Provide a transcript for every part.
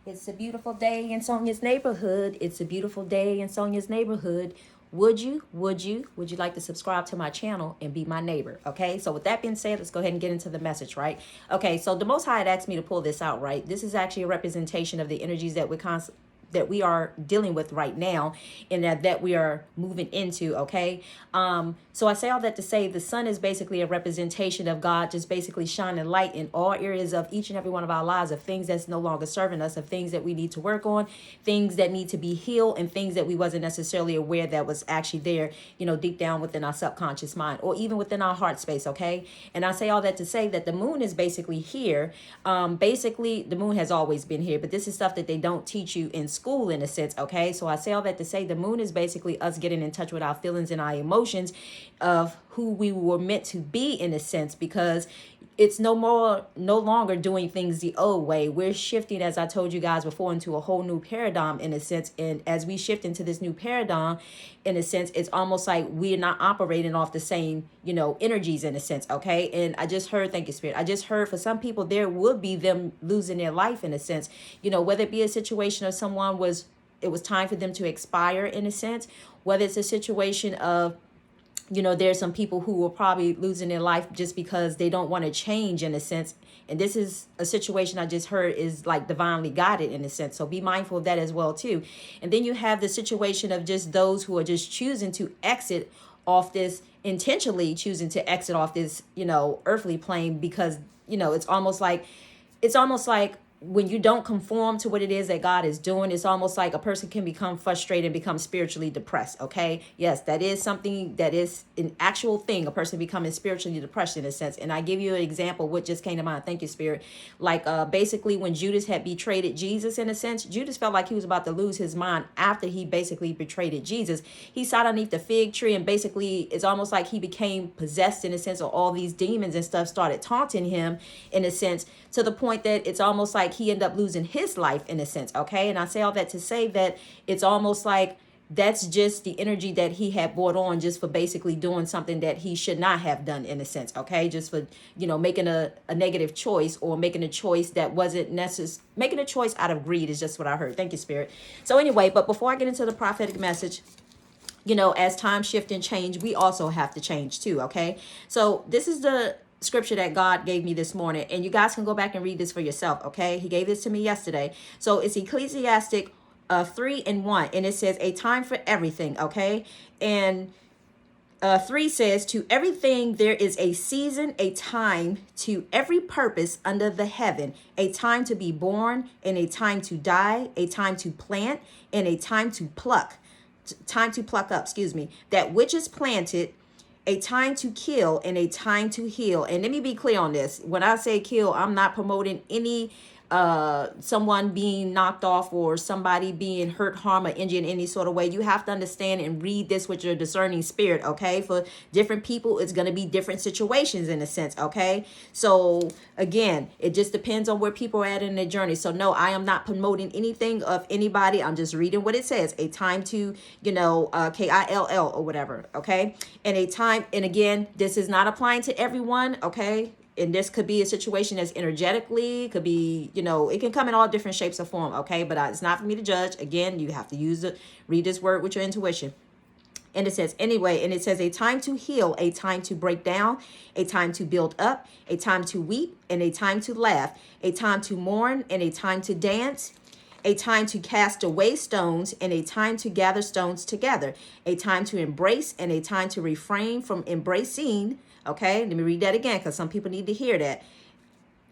It's a beautiful day in Sonia's neighborhood. It's a beautiful day in Sonia's neighborhood. Would you like to subscribe to my channel and be my neighbor? Okay, so with that being said, let's go ahead and get into the message, right? Okay, so the Most High had asked me to pull this out, right? This is actually a representation of the energies that we are dealing with right now and that we are moving into. Okay, so I say all that to say the sun is basically a representation of God just basically shining light in all areas of each and every one of our lives, of things that's no longer serving us, of things that we need to work on, things that need to be healed, and things that we wasn't necessarily aware that was actually there, deep down within our subconscious mind or even within our heart space. Okay, and I say all that to say that the moon is basically here. Basically the moon has always been here, but this is stuff that they don't teach you in school in a sense. Okay, so I say all that to say the moon is basically us getting in touch with our feelings and our emotions of who we were meant to be in a sense, because it's no longer doing things the old way. We're shifting, as I told you guys before, into a whole new paradigm in a sense. And as we shift into this new paradigm, in a sense, it's almost like we're not operating off the same, energies in a sense. Okay. And I just heard, thank you, Spirit. I just heard for some people, there would be them losing their life in a sense, whether it be a situation of it was time for them to expire in a sense, whether it's a situation of, there's some people who are probably losing their life just because they don't want to change in a sense. And this is a situation I just heard is like divinely guided in a sense. So be mindful of that as well too. And then you have the situation of just those who are just choosing to exit off this, intentionally choosing to exit off this, earthly plane, because, it's almost like when you don't conform to what it is that God is doing, it's almost like a person can become frustrated and become spiritually depressed. Okay. Yes, that is something that is an actual thing. A person becoming spiritually depressed in a sense. And I give you an example, what just came to mind. Thank you, Spirit. Like basically when Judas had betrayed Jesus in a sense, Judas felt like he was about to lose his mind after he basically betrayed Jesus. He sat underneath the fig tree and basically it's almost like he became possessed in a sense, or all these demons and stuff started taunting him in a sense, to the point that it's almost like he ended up losing his life in a sense. Okay. And I say all that to say that it's almost like that's just the energy that he had brought on just for basically doing something that he should not have done in a sense. Okay. Just for, making a negative choice, or making a choice that wasn't necessary. Making a choice out of greed is just what I heard. Thank you, Spirit. So anyway, but before I get into the prophetic message, as time shift and change, we also have to change too. Okay. So this is the scripture that God gave me this morning, and you guys can go back and read this for yourself. Okay. He gave this to me yesterday. So it's Ecclesiastic 3:1, and it says a time for everything. Okay. And 3 says, to everything there is a season, a time to every purpose under the heaven, a time to be born and a time to die, a time to plant and a time to pluck up, that which is planted, a time to kill and a time to heal. And let me be clear on this. When I say kill, I'm not promoting any someone being knocked off or somebody being hurt, harm, or injured in any sort of way. You have to understand and read this with your discerning spirit. Okay. For different people, it's going to be different situations in a sense. Okay. So again, it just depends on where people are at in their journey. So no, I am not promoting anything of anybody. I'm just reading what it says. A time to, KILL or whatever. Okay. And a time. And again, this is not applying to everyone. Okay. And this could be a situation that's energetically, could be, it can come in all different shapes or form. Okay. But it's not for me to judge. Again, you have to read this word with your intuition. And it says, anyway, and it says a time to heal, a time to break down, a time to build up, a time to weep, and a time to laugh, a time to mourn, and a time to dance, a time to cast away stones, and a time to gather stones together, a time to embrace, and a time to refrain from embracing. Okay, let me read that again because some people need to hear that.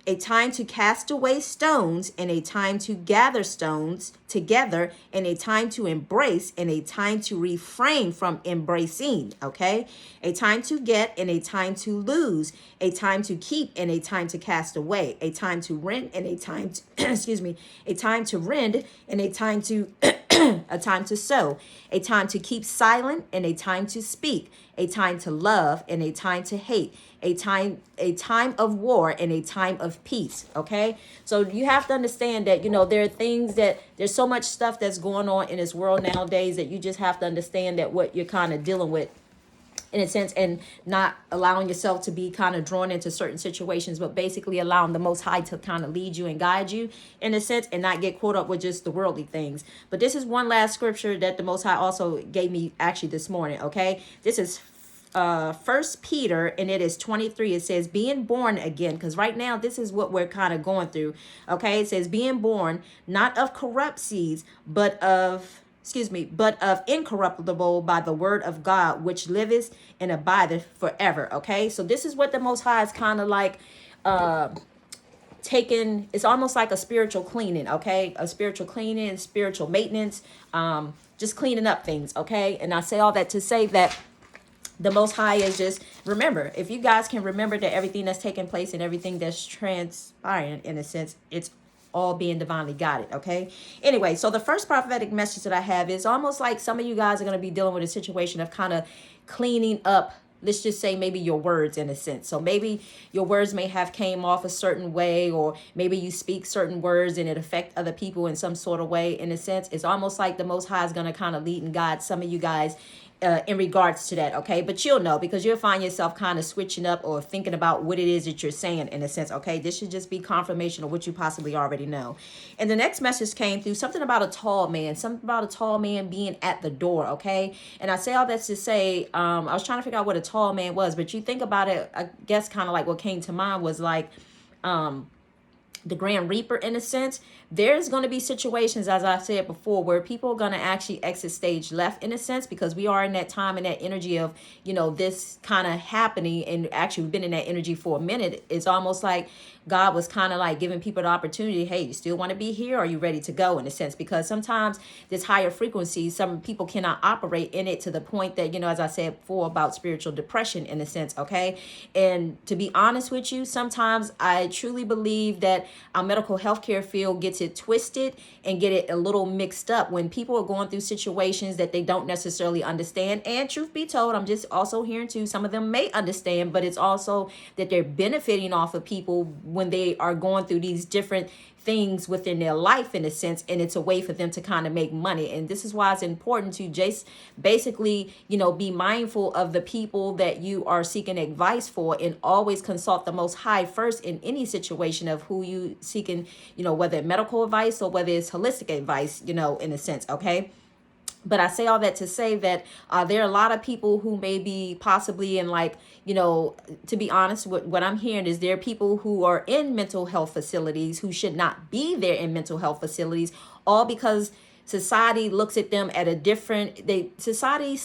A time to cast away stones, and a time to gather stones together, and a time to embrace, and a time to refrain from embracing. Okay. A time to get, and a time to lose, a time to keep, and a time to cast away, a time to rend, and a time to, a time to rend, and a time to, a time to sow, a time to keep silent, and a time to speak, a time to love, and a time to hate, a time of war, and a time of peace. Okay. So you have to understand that, there are things there's so much stuff that's going on in this world nowadays that you just have to understand that what you're kind of dealing with in a sense, and not allowing yourself to be kind of drawn into certain situations, but basically allowing the Most High to kind of lead you and guide you in a sense, and not get caught up with just the worldly things. But this is one last scripture that the Most High also gave me actually this morning. Okay, this is First Peter, and it is 23. It says being born again, because right now this is what we're kind of going through. Okay, it says being born not of corrupt seeds, but of incorruptible, by the word of God, which liveth and abideth forever. Okay, so this is what the Most High is kind of like taking. It's almost like a spiritual cleaning. Okay, a spiritual cleaning, spiritual maintenance, just cleaning up things. Okay, and I say all that to say that the Most High is just, remember, if you guys can remember that everything that's taking place and everything that's transpiring, in a sense, it's all being divinely guided. Okay, anyway, so the first prophetic message that I have is almost like some of you guys are going to be dealing with a situation of kind of cleaning up, let's just say, maybe your words, in a sense. So maybe your words may have came off a certain way, or maybe you speak certain words and it affect other people in some sort of way. In a sense, it's almost like the Most High is going to kind of lead and guide some of you guys in regards to that. Okay, but you'll know, because you'll find yourself kind of switching up or thinking about what it is that you're saying, in a sense. Okay, this should just be confirmation of what you possibly already know. And the next message came through something about a tall man, being at the door. Okay, and I say all that to say, I was trying to figure out what a tall man was, but you think about it, I guess kind of like what came to mind was like the Grand Reaper, in a sense. There's going to be situations, as I said before, where people are going to actually exit stage left, in a sense, because we are in that time and that energy of, this kind of happening. And actually, we've been in that energy for a minute. It's almost like God was kind of like giving people the opportunity, hey, you still want to be here? Or are you ready to go, in a sense? Because sometimes this higher frequency, some people cannot operate in it to the point that, as I said before, about spiritual depression, in a sense. Okay. And to be honest with you, sometimes I truly believe that our medical healthcare field gets it twisted and get it a little mixed up when people are going through situations that they don't necessarily understand. And truth be told, I'm just also hearing too, some of them may understand, but it's also that they're benefiting off of people when they are going through these different things within their life, in a sense, and it's a way for them to kind of make money. And this is why it's important to just basically, be mindful of the people that you are seeking advice for, and always consult the Most High first in any situation of who you seeking, whether medical advice or whether it's holistic advice, in a sense. Okay. But I say all that to say that there are a lot of people who may be possibly in, like, to be honest, what I'm hearing is there are people who are in mental health facilities who should not be there in mental health facilities, all because society looks at them at a different, society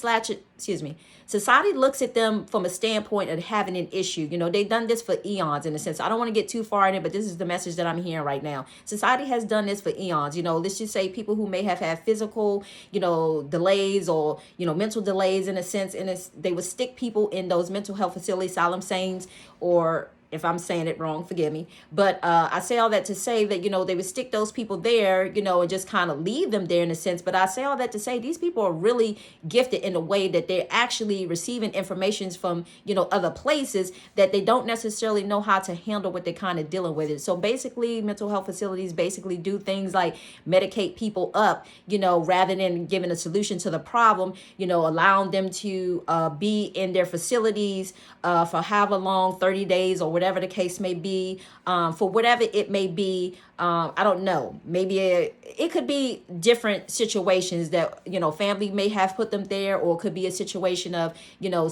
looks at them from a standpoint of having an issue. They've done this for eons, in a sense. I don't want to get too far in it, but this is the message that I'm hearing right now. Society has done this for eons. Let's just say people who may have had physical, delays, or, mental delays, in a sense, and they would stick people in those mental health facilities, asylum sayings, or if I'm saying it wrong, forgive me. But I say all that to say that, they would stick those people there, and just kind of leave them there, in a sense. But I say all that to say these people are really gifted in a way that they're actually receiving information from, other places that they don't necessarily know how to handle what they're kind of dealing with it. So basically, mental health facilities basically do things like medicate people up, rather than giving a solution to the problem, allowing them to be in their facilities for however long, 30 days or whatever the case may be, for whatever it may be. I don't know. Maybe it could be different situations that, family may have put them there, or it could be a situation of,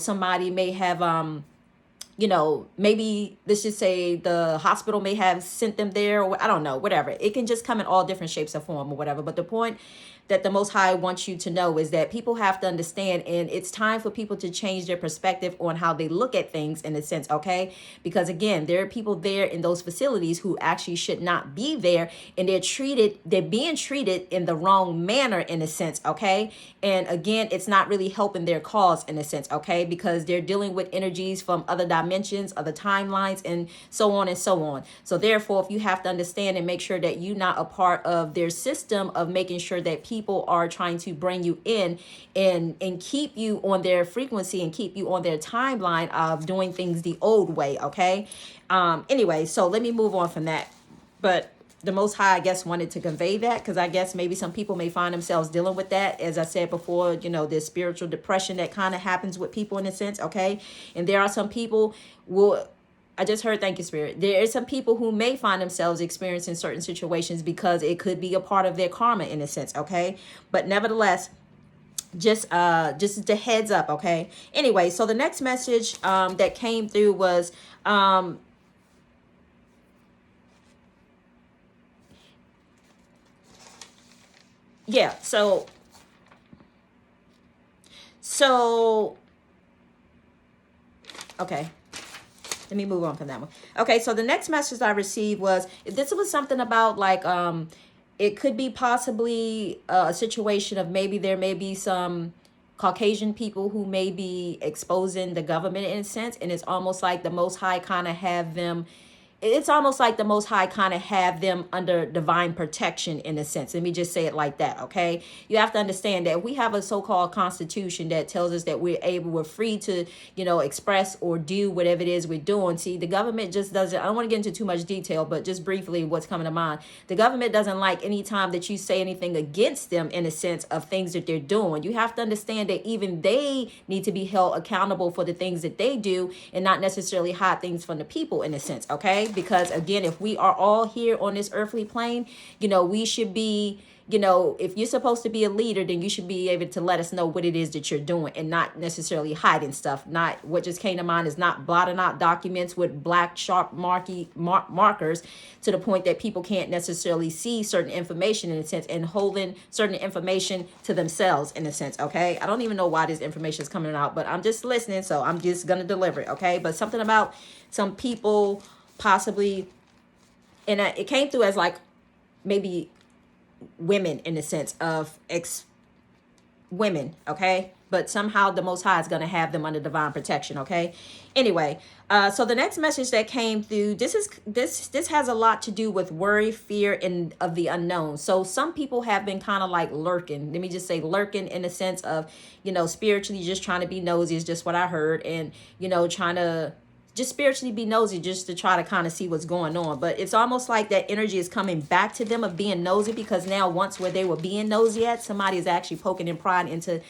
somebody may have, maybe let's just say the hospital may have sent them there, or I don't know, whatever. It can just come in all different shapes or form or whatever. But the point that the Most High wants you to know is that people have to understand, and it's time for people to change their perspective on how they look at things, in a sense. Okay, because again, there are people there in those facilities who actually should not be there, and they're being treated in the wrong manner, in a sense. Okay, and again, it's not really helping their cause, in a sense. Okay, because they're dealing with energies from other dimensions, other timelines, and so on and so on. So therefore, if you have to understand and make sure that you're not a part of their system of making sure that people are trying to bring you in and keep you on their frequency and keep you on their timeline of doing things the old way. Okay. Anyway, so let me move on from that. But the Most High, I guess, wanted to convey that, because I guess maybe some people may find themselves dealing with that. As I said before, this spiritual depression that kind of happens with people in a sense, okay? And there are some people will. I just heard, thank you, Spirit. There are some people who may find themselves experiencing certain situations because it could be a part of their karma in a sense, okay? But nevertheless, just the heads up, okay? Anyway, so the next message that came through was yeah, so okay, let me move on from that one. Okay, so the next message I received was, this was something about like it could be possibly a situation of maybe there may be some Caucasian people who may be exposing the government in a sense, and it's almost like the Most High kind of have them, it's almost like the Most High kind of have them under divine protection in a sense. Let me just say it like that, okay? You have to understand that we have a so-called constitution that tells us that we're free to, express or do whatever it is we're doing. See, the government just doesn't, I don't want to get into too much detail, but just briefly what's coming to mind. The government doesn't like any time that you say anything against them in a sense of things that they're doing. You have to understand that even they need to be held accountable for the things that they do and not necessarily hide things from the people in a sense, okay? Because again, if we are all here on this earthly plane, we should be, if you're supposed to be a leader, then you should be able to let us know what it is that you're doing and not necessarily hiding stuff. Not, what just came to mind is not blotting out documents with black sharp markers to the point that people can't necessarily see certain information in a sense, and holding certain information to themselves in a sense, okay? I don't even know why this information is coming out, but I'm just listening, so I'm just going to deliver it, okay? But something about some people possibly, and it came through as like maybe women in the sense of women, okay? But somehow the Most High is going to have them under divine protection, okay? Anyway, so the next message that came through, this has a lot to do with worry, fear, and of the unknown. So some people have been kind of like lurking. Let me just say lurking in the sense of, spiritually just trying to be nosy is just what I heard, and, trying to just spiritually be nosy just to try to kind of see what's going on. But it's almost like that energy is coming back to them of being nosy, because now once where they were being nosy at, somebody is actually poking and prying into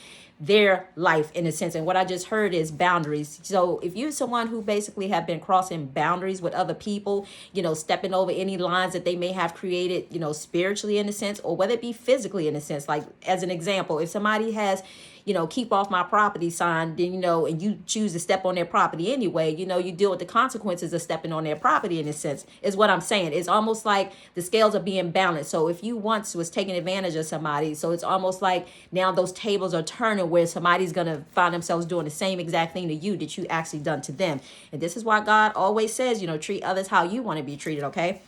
their life in a sense. And what I just heard is boundaries. So if you're someone who basically have been crossing boundaries with other people, stepping over any lines that they may have created, spiritually in a sense, or whether it be physically in a sense, like as an example, if somebody has, keep off my property sign, then, and you choose to step on their property anyway, you deal with the consequences of stepping on their property in a sense, is what I'm saying. It's almost like the scales are being balanced. So if you once was taking advantage of somebody, so it's almost like now those tables are turning where somebody's going to find themselves doing the same exact thing to you that you actually done to them. And this is why God always says, treat others how you want to be treated, okay?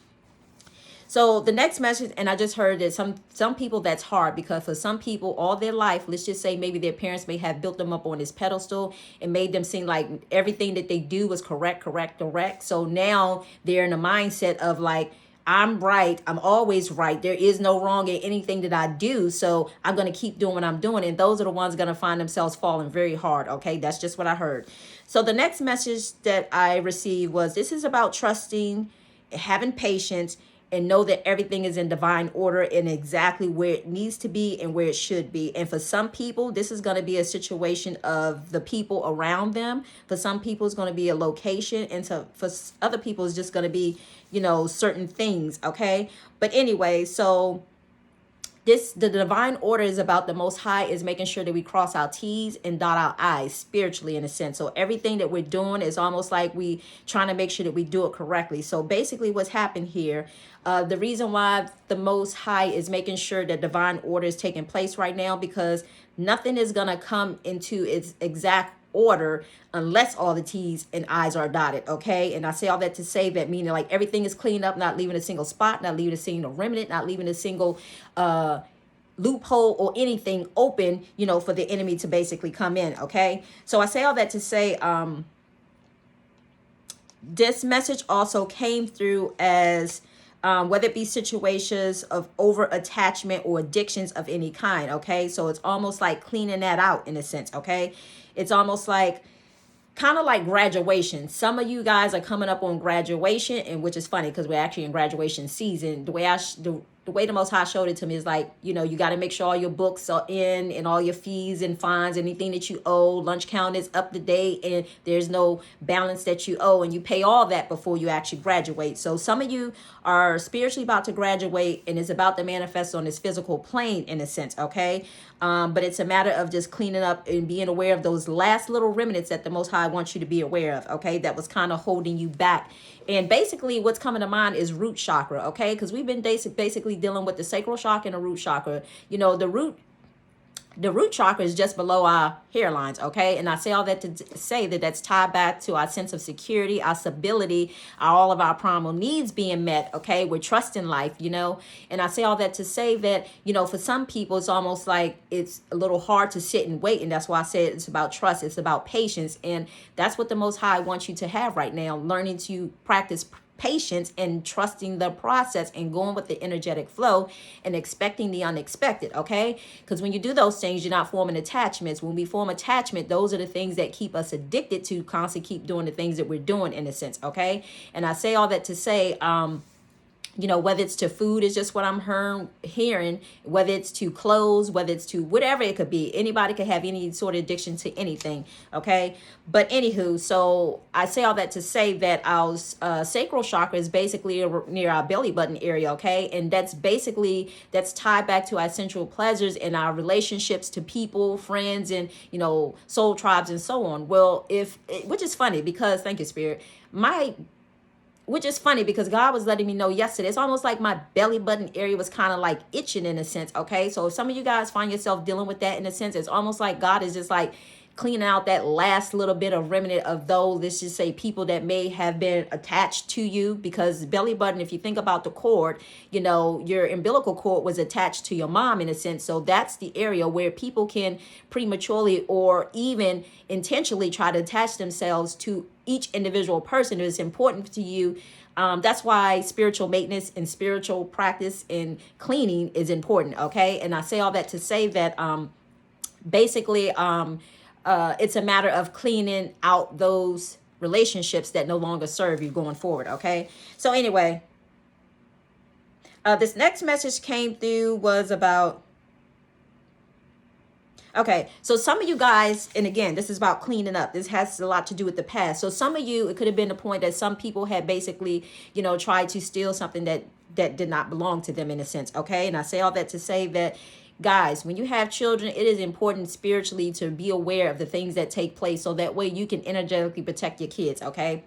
So the next message, and I just heard that some people that's hard, because for some people all their life, let's just say maybe their parents may have built them up on this pedestal and made them seem like everything that they do was correct. So now they're in a mindset of like, I'm right. I'm always right. There is no wrong in anything that I do. So I'm going to keep doing what I'm doing. And those are the ones going to find themselves falling very hard. Okay. That's just what I heard. So the next message that I received was, this is about trusting, having patience, and know that everything is in divine order and exactly where it needs to be and where it should be. And for some people, this is going to be a situation of the people around them. For some people, it's going to be a location. And so for other people, it's just going to be, certain things. Okay. But anyway, so the divine order is about the Most High is making sure that we cross our T's and dot our I's spiritually in a sense. So everything that we're doing is almost like we trying to make sure that we do it correctly. So basically what's happened here, the reason why the Most High is making sure that divine order is taking place right now, because nothing is going to come into its exact order unless all the T's and I's are dotted, okay? And I say all that to say that, meaning like everything is cleaned up, not leaving a single spot, not leaving a single remnant, not leaving a single loophole or anything open, for the enemy to basically come in, okay? So I say all that to say, this message also came through as whether it be situations of over attachment or addictions of any kind, okay? So it's almost like cleaning that out in a sense, okay? It's almost like kind of like graduation. Some of you guys are coming up on graduation, and which is funny because we're actually in graduation season. The way the Most High showed it to me is like, you know, you got to make sure all your books are in and all your fees and fines, anything that you owe, lunch count is up to date, and there's no balance that you owe, and you pay all that before you actually graduate. So some of you are spiritually about to graduate, and it's about to manifest on this physical plane in a sense, okay? But it's a matter of just cleaning up and being aware of those last little remnants that the Most High wants you to be aware of, okay? That was kind of holding you back. And basically what's coming to mind is root chakra, okay? Because we've been basically dealing with the sacral chakra and the root chakra. You know, the root chakra is just below our hairlines, okay? And I say all that to say that that's tied back to our sense of security, our stability, all of our primal needs being met, okay? We're trusting life, you know? And I say all that to say that, you know, for some people, it's almost like it's a little hard to sit and wait. And that's why I said it's about trust. It's about patience. And that's what the Most High wants you to have right now, learning to practice patience and trusting the process and going with the energetic flow and expecting the unexpected, okay? Because when you do those things, you're not forming attachments. When we form attachment, those are the things that keep us addicted to constantly keep doing the things that we're doing in a sense, okay? And I say all that to say, you know, whether it's to food is just what I'm hearing, whether it's to clothes, whether it's to whatever it could be. Anybody could have any sort of addiction to anything, okay? But anywho, so I say all that to say that our sacral chakra is basically near our belly button area, okay? And that's tied back to our sensual pleasures and our relationships to people, friends, and, you know, soul tribes and so on. Well, which is funny because, thank you, Spirit, which is funny because God was letting me know yesterday. It's almost like my belly button area was kind of like itching in a sense, okay? So if some of you guys find yourself dealing with that in a sense, it's almost like God is just like cleaning out that last little bit of remnant of those, let's just say, people that may have been attached to you. Because belly button, if you think about the cord, you know, your umbilical cord was attached to your mom in a sense. So that's the area where people can prematurely or even intentionally try to attach themselves to each individual person. It's important to you. That's why spiritual maintenance and spiritual practice and cleaning is important, okay? And I say all that to say that basically it's a matter of cleaning out those relationships that no longer serve you going forward, okay? So anyway, this next message came through was about, okay, so some of you guys, and again, this is about cleaning up. This has a lot to do with the past. So some of you, it could have been the point that some people had basically, you know, tried to steal something that did not belong to them in a sense, okay? And I say all that to say that, guys, when you have children, it is important spiritually to be aware of the things that take place so that way you can energetically protect your kids, okay?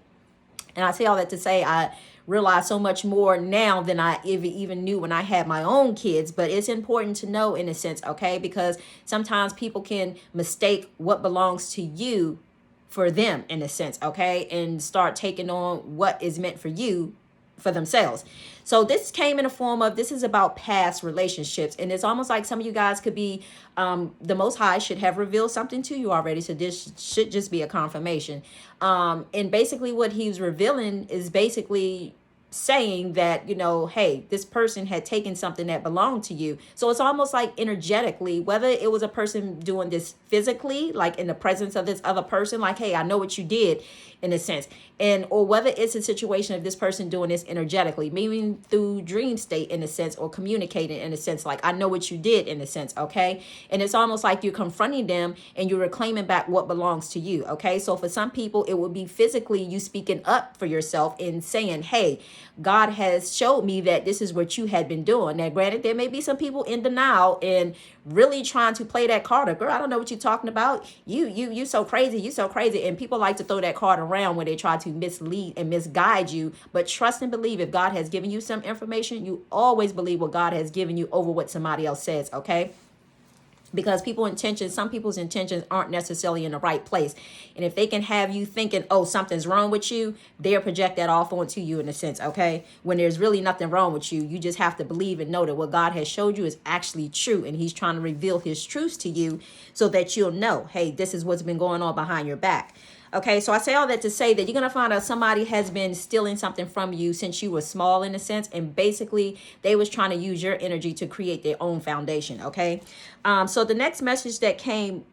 And I say all that to say I realize so much more now than I even knew when I had my own kids. But it's important to know in a sense, okay? Because sometimes people can mistake what belongs to you for them in a sense, okay? And start taking on what is meant for you for themselves. So this came in a form of, this is about past relationships. And it's almost like some of you guys could be, the Most High should have revealed something to you already. So this should just be a confirmation. And basically what he's revealing is basically saying that, you know, hey, this person had taken something that belonged to you. So it's almost like energetically, whether it was a person doing this physically, like in the presence of this other person, like, hey, I know what you did in a sense, and or whether it's a situation of this person doing this energetically, maybe through dream state in a sense, or communicating in a sense, like, I know what you did in a sense, okay? And it's almost like you're confronting them and you're reclaiming back what belongs to you, okay? So for some people, it would be physically you speaking up for yourself and saying, hey, God has showed me that this is what you had been doing. Now, granted, there may be some people in denial and really trying to play that card. Girl, I don't know what you're talking about. You so crazy. You so crazy. And people like to throw that card around when they try to mislead and misguide you. But trust and believe, if God has given you some information, you always believe what God has given you over what somebody else says, okay? Because some people's intentions aren't necessarily in the right place. And if they can have you thinking, oh, something's wrong with you, they'll project that off onto you in a sense, okay? When there's really nothing wrong with you, you just have to believe and know that what God has showed you is actually true. And he's trying to reveal his truths to you so that you'll know, hey, this is what's been going on behind your back. Okay, so I say all that to say that you're going to find out somebody has been stealing something from you since you were small in a sense. And basically, they was trying to use your energy to create their own foundation, okay? So the next message that came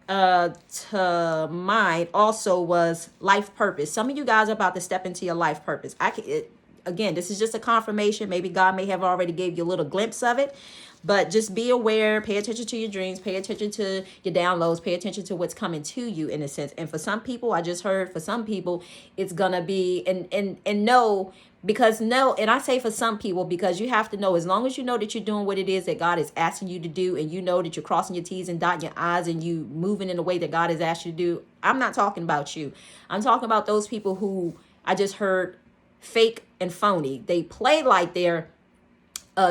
to mind also was life purpose. Some of you guys are about to step into your life purpose. Again, this is just a confirmation. Maybe God may have already gave you a little glimpse of it, but just be aware, pay attention to your dreams, pay attention to your downloads, pay attention to what's coming to you in a sense. And for some people, I just heard for some people, it's gonna be and no, because no, and I say for some people because you have to know, as long as you know that you're doing what it is that God is asking you to do, and you know that you're crossing your T's and dotting your I's and you moving in the way that God has asked you to do. I'm not talking about you. I'm talking about those people who I just heard fake and phony. They play like they're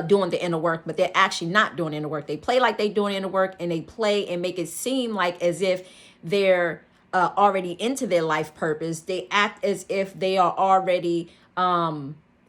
doing the inner work, but they're actually not doing inner work. They play like they're doing inner work, and they play and make it seem like as if they're already into their life purpose. They act as if they are already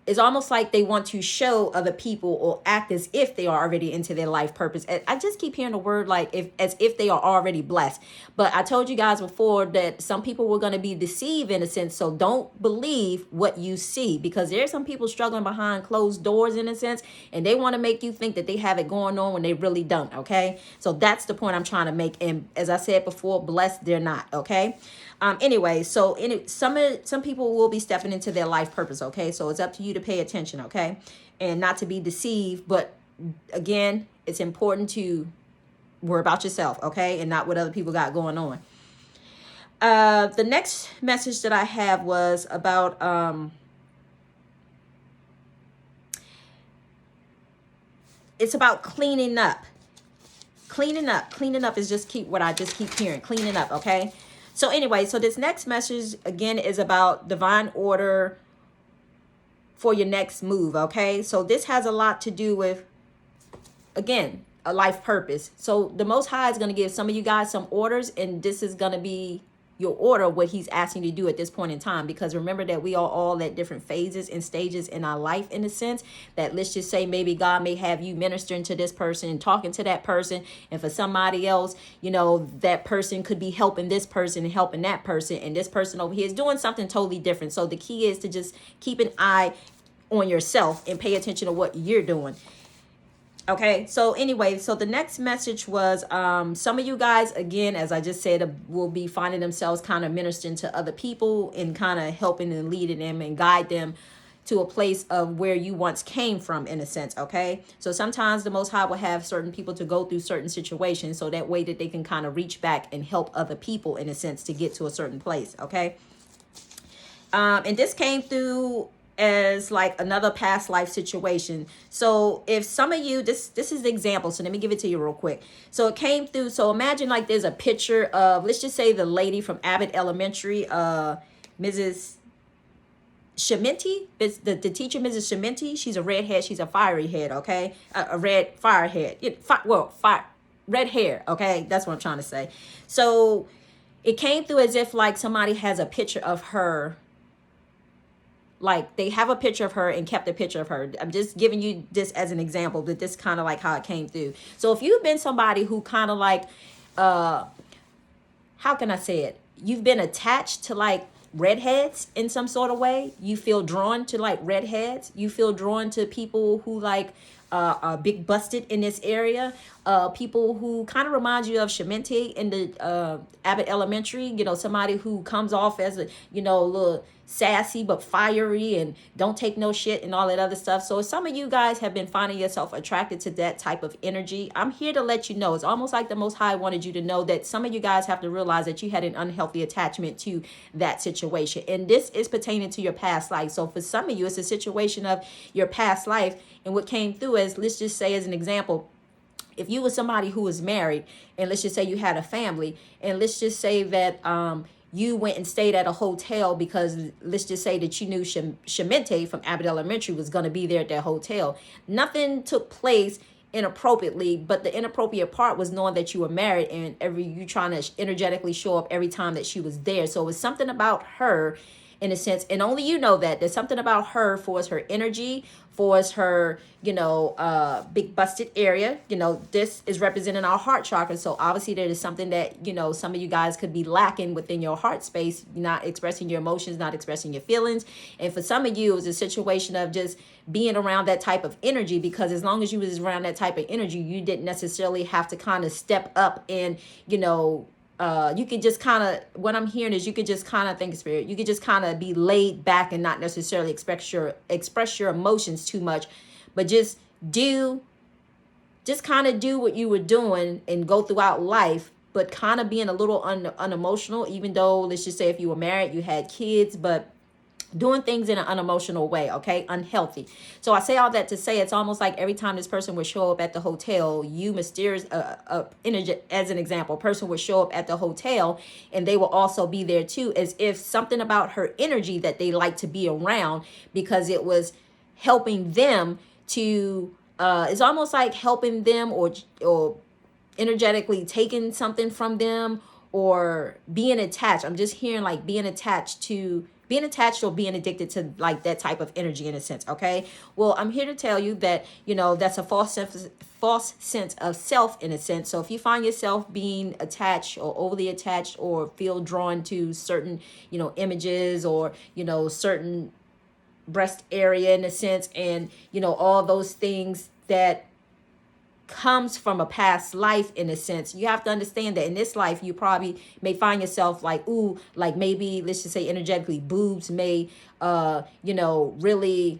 it's almost like they want to show other people or act as if they are already into their life purpose. I just keep hearing the word like as if they are already blessed. But I told you guys before that some people were going to be deceived in a sense. So don't believe what you see, because there's some people struggling behind closed doors in a sense, and they want to make you think that they have it going on when they really don't. Okay. So that's the point I'm trying to make. And as I said before, blessed, they're not. Okay. Anyway, so some people will be stepping into their life purpose. Okay, so it's up to you to pay attention. Okay, and not to be deceived. But again, it's important to worry about yourself. Okay, and not what other people got going on. The next message that I have was about it's about cleaning up. Cleaning up is just what I just keep hearing. Cleaning up. Okay. So anyway, so this next message, again, is about divine order for your next move, okay? So this has a lot to do with, again, a life purpose. So the Most High is going to give some of you guys some orders, and this is going to be your order, what he's asking you to do at this point in time. Because remember that we are all at different phases and stages in our life, in a sense that, let's just say, maybe God may have you ministering to this person and talking to that person, and for somebody else, you know, that person could be helping this person and helping that person, and this person over here is doing something totally different. So the key is to just keep an eye on yourself and pay attention to what you're doing. Okay, so anyway, so the next message was some of you guys, again, as I just said, will be finding themselves kind of ministering to other people and kind of helping and leading them and guide them to a place of where you once came from, in a sense. Okay, so sometimes the Most High will have certain people to go through certain situations so that way that they can kind of reach back and help other people, in a sense, to get to a certain place. Okay, and this came through as like another past life situation. So if some of you, this is the example, so let me give it to you real quick. So it came through, so imagine like there's a picture of, let's just say, the lady from Abbott Elementary, Mrs. Shementi, the teacher, Mrs. Shementi. She's a redhead, she's a fiery head. Okay, a red fire head, red hair. Okay, that's what I'm trying to say. So it came through as if like somebody has a picture of her, like they have a picture of her and kept a picture of her. I'm just giving you this as an example, but this kind of like how it came through. So if you've been somebody who kind of like, how can I say it? You've been attached to like redheads in some sort of way. You feel drawn to like redheads. You feel drawn to people who like are big busted in this area. People who kind of remind you of Shementi in the Abbott Elementary. You know, somebody who comes off as a, you know, a little sassy but fiery and don't take no shit and all that other stuff. So if some of you guys have been finding yourself attracted to that type of energy, I'm here to let you know. It's almost like the Most High wanted you to know that some of you guys have to realize that you had an unhealthy attachment to that situation. And this is pertaining to your past life. So for some of you, it's a situation of your past life. And what came through is, let's just say as an example, if you were somebody who was married, and let's just say you had a family, and let's just say that you went and stayed at a hotel because let's just say that you knew Shemente from Abbott Elementary was going to be there at that hotel. Nothing took place inappropriately, but the inappropriate part was knowing that you were married and you trying to energetically show up every time that she was there. So it was something about her, in a sense, and only you know that there's something about her, for us, her energy, for us, her, you know, big busted area. You know, this is representing our heart chakra. So obviously there is something that, you know, some of you guys could be lacking within your heart space, not expressing your emotions, not expressing your feelings. And for some of you, it was a situation of just being around that type of energy, because as long as you was around that type of energy, you didn't necessarily have to kind of step up and, you know, you could just kind of, what I'm hearing is you could just kind of, think spirit, you could just kind of be laid back and not necessarily express your emotions too much, but just kind of do what you were doing and go throughout life, but kind of being a little unemotional, even though, let's just say if you were married, you had kids, but doing things in an unemotional way, okay? Unhealthy. So I say all that to say it's almost like every time this person would show up at the hotel, you mysterious, energy, as an example, a person would show up at the hotel and they will also be there too, as if something about her energy that they like to be around, because it was helping them to, it's almost like helping them or energetically taking something from them or being attached. I'm just hearing like being attached or being addicted to like that type of energy in a sense. Okay. Well, I'm here to tell you that, that's a false sense of self in a sense. So if you find yourself being attached or overly attached or feel drawn to certain, images or, certain breast area in a sense, and, all those things that comes from a past life in a sense, you have to understand that in this life you probably may find yourself like, ooh, like maybe let's just say energetically boobs may really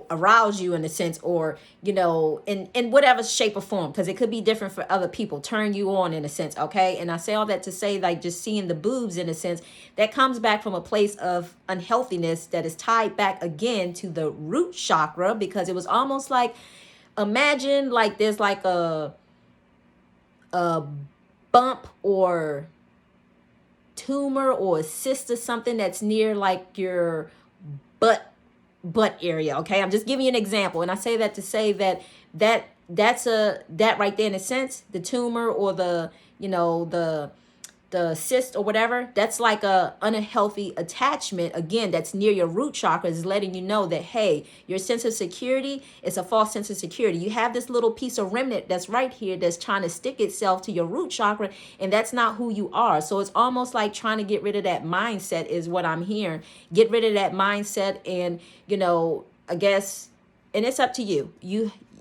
arouse you in a sense, or in whatever shape or form, because it could be different for other people, turn you on in a sense. Okay. And I say all that to say, like, just seeing the boobs in a sense, that comes back from a place of unhealthiness that is tied back again to the root chakra, because it was almost like, imagine like there's like a bump or tumor or a cyst or something that's near like your butt area. Okay, I'm just giving you an example, and I say that to say that that right there in a sense, the tumor or the the cyst or whatever, that's like a unhealthy attachment again that's near your root chakra, is letting you know that, hey, your sense of security is a false sense of security. You have this little piece of remnant that's right here that's trying to stick itself to your root chakra, and that's not who you are. So it's almost like trying to get rid of that mindset is what I'm hearing. Get rid of that mindset, and I guess, and it's up to you.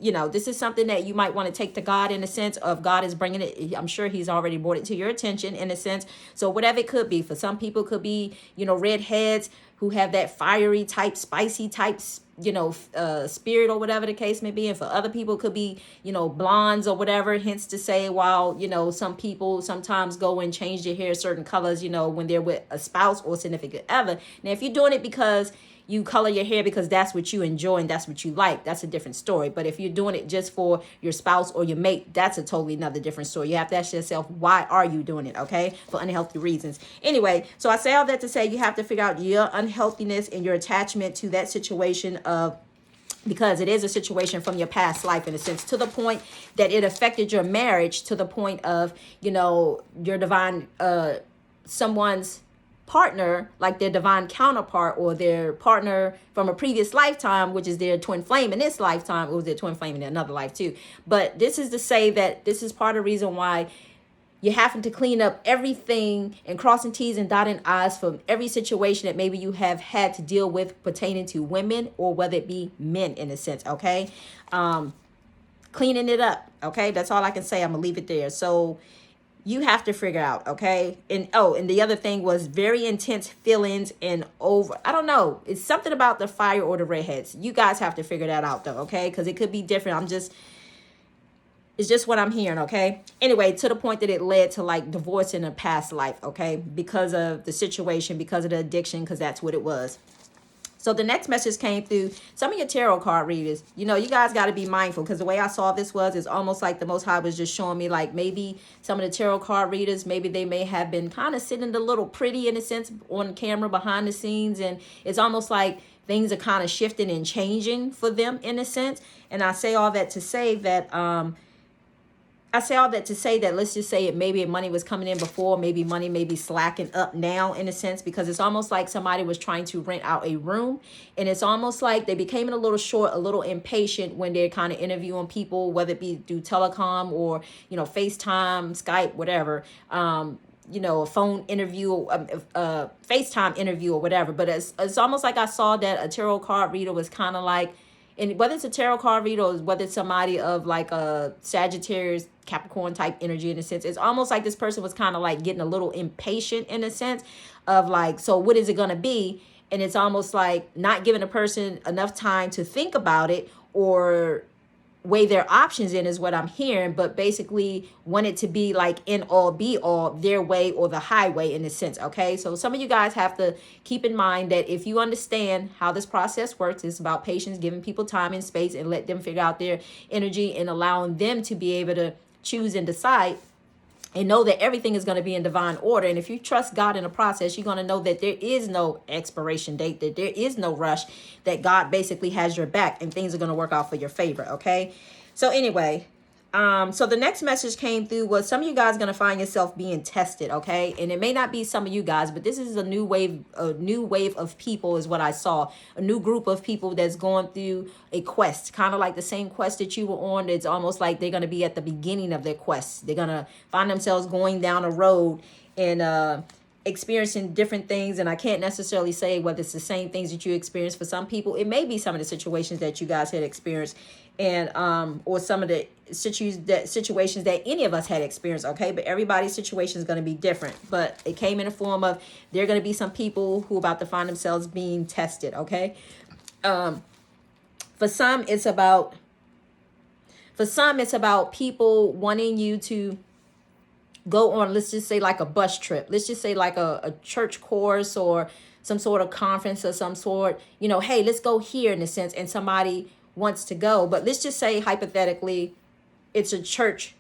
This is something that you might want to take to God in a sense of God is bringing it. I'm sure he's already brought it to your attention in a sense. So whatever it could be, for some people it could be, redheads who have that fiery type, spicy type, spirit or whatever the case may be. And for other people it could be, blondes or whatever, hence to say, while, some people sometimes go and change their hair certain colors, when they're with a spouse or significant other. Now, if you're doing it because you color your hair because that's what you enjoy and that's what you like, that's a different story. But if you're doing it just for your spouse or your mate, that's a totally another different story. You have to ask yourself, why are you doing it? Okay, for unhealthy reasons. Anyway, so I say all that to say you have to figure out your unhealthiness and your attachment to that situation of, because it is a situation from your past life in a sense, to the point that it affected your marriage, to the point of, your divine, someone's partner, like their divine counterpart or their partner from a previous lifetime, which is their twin flame in this lifetime, or their twin flame in another life too. But this is to say that this is part of the reason why you're having to clean up everything and crossing T's and dotting I's from every situation that maybe you have had to deal with pertaining to women, or whether it be men in a sense. Okay. Cleaning it up. Okay. That's all I can say. I'm gonna leave it there. So you have to figure out, okay? And the other thing was very intense feelings and I don't know. It's something about the fire or the redheads. You guys have to figure that out though, okay? Because it could be different. It's just what I'm hearing, okay? Anyway, to the point that it led to like divorce in a past life, okay? Because of the situation, because of the addiction, because that's what it was. So the next message came through some of your tarot card readers. You guys got to be mindful, because the way I saw this is almost like the Most High was just showing me like maybe some of the tarot card readers, maybe they may have been kind of sitting a little pretty in a sense on camera behind the scenes. And it's almost like things are kind of shifting and changing for them in a sense. And I say all that to say that, let's just say maybe money was coming in before, maybe money may be slacking up now in a sense, because it's almost like somebody was trying to rent out a room, and it's almost like they became a little short, a little impatient when they're kind of interviewing people, whether it be through telecom or, FaceTime, Skype, whatever, a phone interview, FaceTime interview or whatever. But it's almost like I saw that a tarot card reader was kind of like and whether it's a tarot card reader or whether it's somebody of like a Sagittarius, Capricorn type energy in a sense, it's almost like this person was kind of like getting a little impatient in a sense of like, so what is it going to be? And it's almost like not giving a person enough time to think about it or weigh their options in is what I'm hearing, but basically want it to be like in all be all their way or the highway in a sense. Okay, so some of you guys have to keep in mind that if you understand how this process works, it's about patience, giving people time and space and let them figure out their energy and allowing them to be able to choose and decide and know that everything is going to be in divine order. And if you trust God in the process, you're going to know that there is no expiration date, that there is no rush, that God basically has your back and things are going to work out for your favor. Okay. So anyway, so the next message came through was some of you guys are going to find yourself being tested. Okay. And it may not be some of you guys, but this is a new wave of people is what I saw. A new group of people that's going through a quest, kind of like the same quest that you were on. It's almost like they're going to be at the beginning of their quest. They're going to find themselves going down a road and, experiencing different things, and I can't necessarily say whether it's the same things that you experienced. For some people it may be some of the situations that you guys had experienced, and or some of the situations that any of us had experienced. Okay, but everybody's situation is going to be different, but it came in the form of there are going to be some people who are about to find themselves being tested. Okay, for some it's about people wanting you to go on, let's just say like a bus trip, let's just say like a church course or some sort of conference or some sort, hey, let's go here in a sense, and somebody wants to go. But let's just say hypothetically it's a church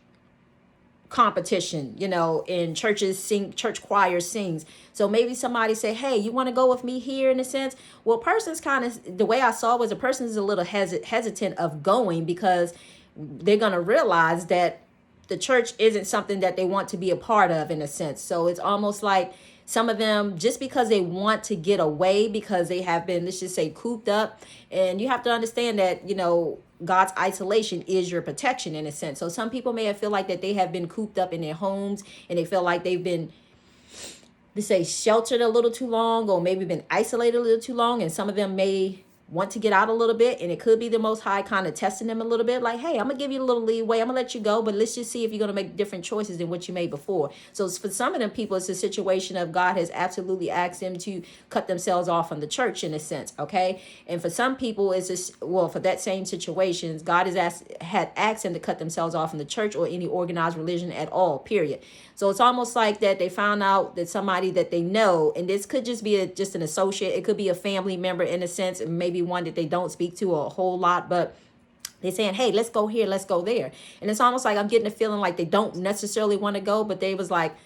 competition, and church choir sings. So maybe somebody say, hey, you want to go with me here in a sense? Well, person's kind of, the way I saw was a person is a little hesitant of going because they're going to realize that the church isn't something that they want to be a part of in a sense. So it's almost like some of them, just because they want to get away because they have been, let's just say, cooped up. And you have to understand that, God's isolation is your protection in a sense. So some people may have feel like that they have been cooped up in their homes and they feel like they've been, let's say, sheltered a little too long or maybe been isolated a little too long. And some of them may want to get out a little bit, and it could be the Most High kind of testing them a little bit, like, hey, I'm gonna give you a little leeway, I'm gonna let you go, but let's just see if you're gonna make different choices than what you made before. So for some of them people, it's a situation of God has absolutely asked them to cut themselves off from the church in a sense. Okay, and for some people it's just, well, for that same situations, God had asked them to cut themselves off from the church or any organized religion at all, period. So it's almost like that they found out that somebody that they know, and this could just be just an associate, it could be a family member in a sense, and maybe one that they don't speak to a whole lot, but they're saying, hey, let's go here, let's go there. And it's almost like I'm getting a feeling like they don't necessarily want to go, but they was like,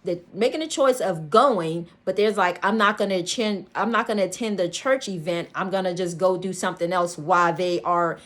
they're making a choice of going, but there's like, I'm not going to attend the church event. I'm going to just go do something else while they are,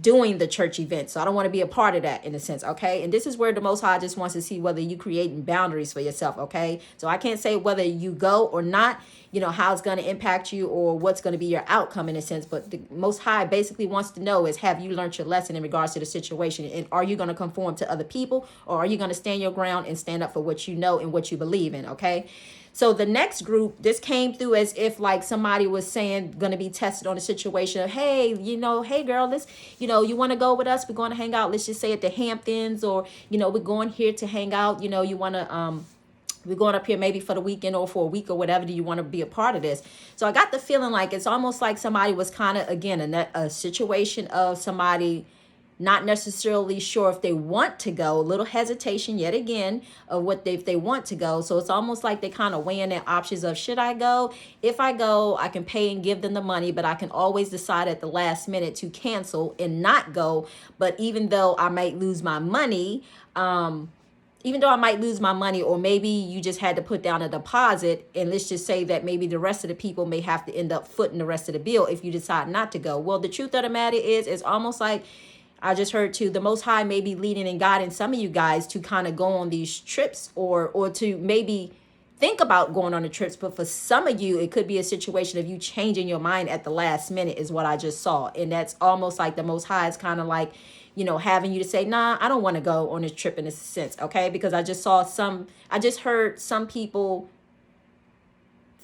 doing the church event. So I don't want to be a part of that in a sense. Okay. And this is where the Most High just wants to see whether you creating boundaries for yourself. Okay. So I can't say whether you go or not, how it's going to impact you or what's going to be your outcome in a sense. But the Most High basically wants to know is, have you learned your lesson in regards to the situation? And are you going to conform to other people, or are you going to stand your ground and stand up for what you know and what you believe in? Okay. So the next group, this came through as if like somebody was saying, going to be tested on a situation of, hey, hey girl, let's, you want to go with us? We're going to hang out. Let's just say at the Hamptons, or, we're going here to hang out. You want to, we're going up here maybe for the weekend or for a week or whatever. Do you want to be a part of this? So I got the feeling like it's almost like somebody was kind of, again, a situation of somebody not necessarily sure if they want to go, a little hesitation yet again of if they want to go. So it's almost like they kind of weighing their options of, should I go? If I go, I can pay and give them the money, but I can always decide at the last minute to cancel and not go. But even though I might lose my money, or maybe you just had to put down a deposit, and let's just say that maybe the rest of the people may have to end up footing the rest of the bill if you decide not to go. Well, the truth of the matter is, it's almost like I just heard too, the Most High may be leading and guiding some of you guys to kind of go on these trips or to maybe think about going on the trips. But for some of you, it could be a situation of you changing your mind at the last minute is what I just saw. And that's almost like the Most High is kind of like, having you to say, nah, I don't want to go on this trip in a sense. Okay. Because I just heard some people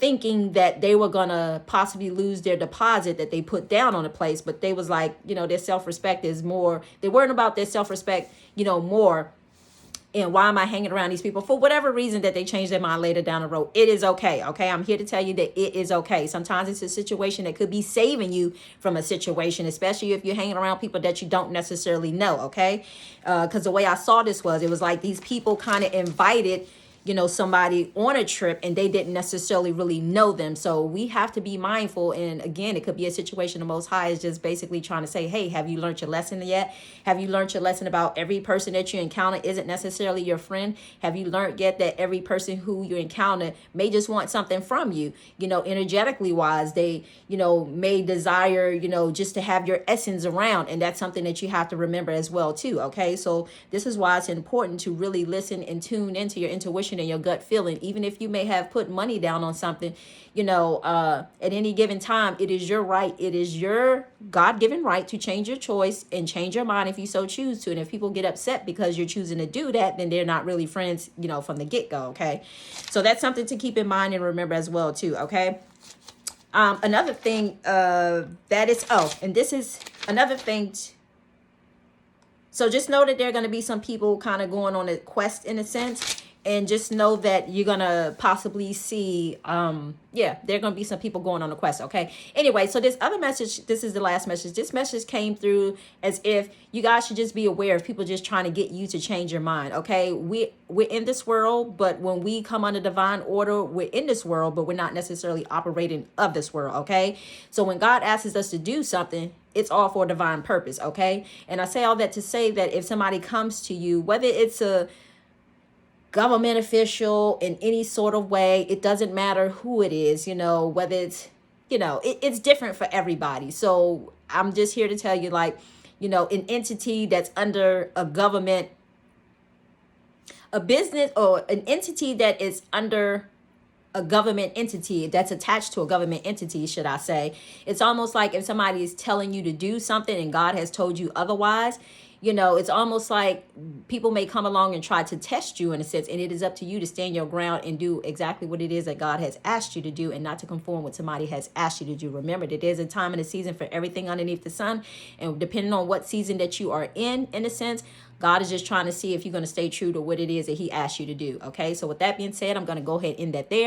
thinking that they were gonna possibly lose their deposit that they put down on the place. But they was like, their self-respect is more, they weren't about their self-respect, more. And why am I hanging around these people? For whatever reason that they change their mind later down the road, it is okay. Okay. I'm here to tell you that it is okay. Sometimes it's a situation that could be saving you from a situation, especially if you're hanging around people that you don't necessarily know. Okay. Because the way I saw this was, it was like these people kind of invited somebody on a trip and they didn't necessarily really know them. So we have to be mindful. And again, it could be a situation the Most High is just basically trying to say, hey, have you learned your lesson yet? Have you learned your lesson about every person that you encounter isn't necessarily your friend? Have you learned yet that every person who you encounter may just want something from you, energetically wise? They, may desire, just to have your essence around. And that's something that you have to remember as well, too. Okay. So this is why it's important to really listen and tune into your intuition and your gut feeling. Even if you may have put money down on something, at any given time, it is your right. It is your God-given right to change your choice and change your mind if you so choose to. And if people get upset because you're choosing to do that, then they're not really friends, from the get-go. Okay. So that's something to keep in mind and remember as well, too. Okay. Another thing that is, and this is another thing. So just know that there are going to be some people kind of going on a quest in a sense. And just know that you're going to possibly see, there are going to be some people going on a quest, okay? Anyway, so this other message, this is the last message. This message came through as if you guys should just be aware of people just trying to get you to change your mind, okay? We're in this world, but when we come under divine order, we're in this world, but we're not necessarily operating of this world, okay? So when God asks us to do something, it's all for a divine purpose, okay? And I say all that to say that if somebody comes to you, whether it's a government official in any sort of way, it doesn't matter who it is, whether it's, it's different for everybody. So I'm just here to tell you, like, an entity that's under a government, a business, or an entity that is under a government entity that's attached to a government entity, should I say. It's almost like if somebody is telling you to do something and God has told you otherwise, it's almost like people may come along and try to test you in a sense, and it is up to you to stand your ground and do exactly what it is that God has asked you to do and not to conform what somebody has asked you to do. Remember that there's a time and a season for everything underneath the sun, and depending on what season that you are in a sense, God is just trying to see if you're going to stay true to what it is that he asked you to do. Okay, so with that being said, I'm going to go ahead and end that there.